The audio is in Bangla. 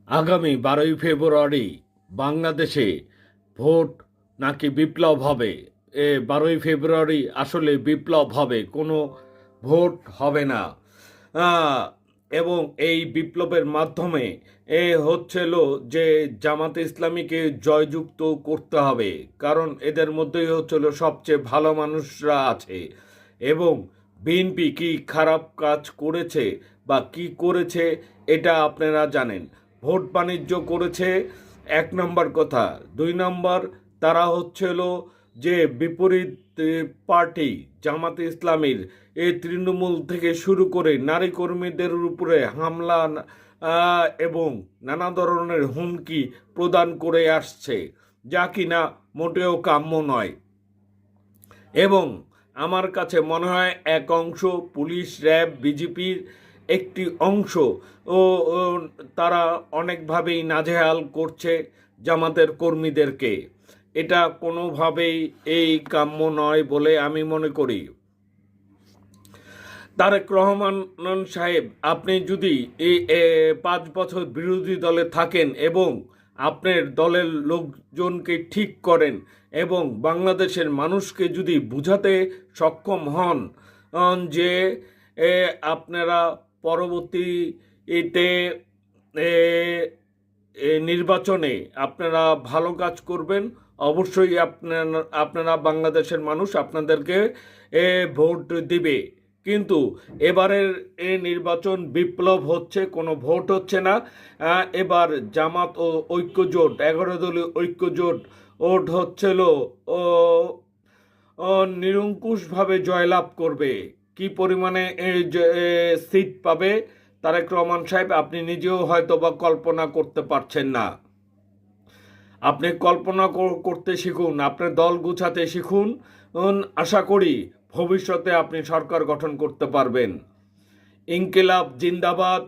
আগামী 12ই ফেব্রুয়ারি বাংলাদেশে ভোট নাকি বিপ্লব হবে। 12ই ফেব্রুয়ারি আসলে বিপ্লব হবে, কোনো ভোট হবে না। আহ, এবং এই বিপ্লবের মাধ্যমে হচ্ছিল যে জামাতে ইসলামীকে জয়যুক্ত করতে হবে, কারণ এদের মধ্যেই হচ্ছিল সবচেয়ে ভালো মানুষরা আছে। এবং বিএনপি কি খারাপ কাজ করেছে বা কি করেছে এটা আপনারা জানেন। ভোট বাণিজ্য করেছে, এক নম্বর কথা। দুই নম্বর, তারা হচ্ছিল যে বিপরীত পার্টি জামাতে ইসলামীর এই তৃণমূল থেকে শুরু করে নারী কর্মীদের উপরে হামলা এবং নানা ধরনের হুমকি প্রদান করে আসছে, যা কিনা মোটেও কাম্য নয়। এবং আমার কাছে মনে হয় এক অংশ পুলিশ, র্যাব, বিজেপির একটি অংশ ও ও তারা অনেকভাবেই নাজেহাল করছে জামাতের কর্মীদেরকে। এটা কোনোভাবেই এই কাম্য নয় বলে আমি মনে করি। তারেক রহমান সাহেব, আপনি যদি এই 5 বছর বিরোধী দলে থাকেন এবং আপনার দলের লোকজনকে ঠিক করেন এবং বাংলাদেশের মানুষকে যদি বুঝাতে সক্ষম হন যে আপনারা পরবর্তীতে এ, নির্বাচনে আপনারা ভালো কাজ করবেন, অবশ্যই আপনারা বাংলাদেশের মানুষ আপনাদেরকে ভোট দিবে। কিন্তু এবারের নির্বাচন বিপ্লব হচ্ছে, কোনো ভোট হচ্ছে না। এবার জামাত ও ঐক্যজোট, 11 দলীয় ঐক্যজোট ওট হচ্ছিল ও নিরঙ্কুশভাবে জয়লাভ করবে। কি পরিমাণে সিট পাবে তারেক রহমান সাহেব আপনি নিজেও হয়তো বা কল্পনা করতে পারছেন না। আপনি কল্পনা করতে শিখুন, আপনার দল গুছাতে শিখুন। আশা করি ভবিষ্যতে আপনি সরকার গঠন করতে পারবেন। ইনকিলাব জিন্দাবাদ।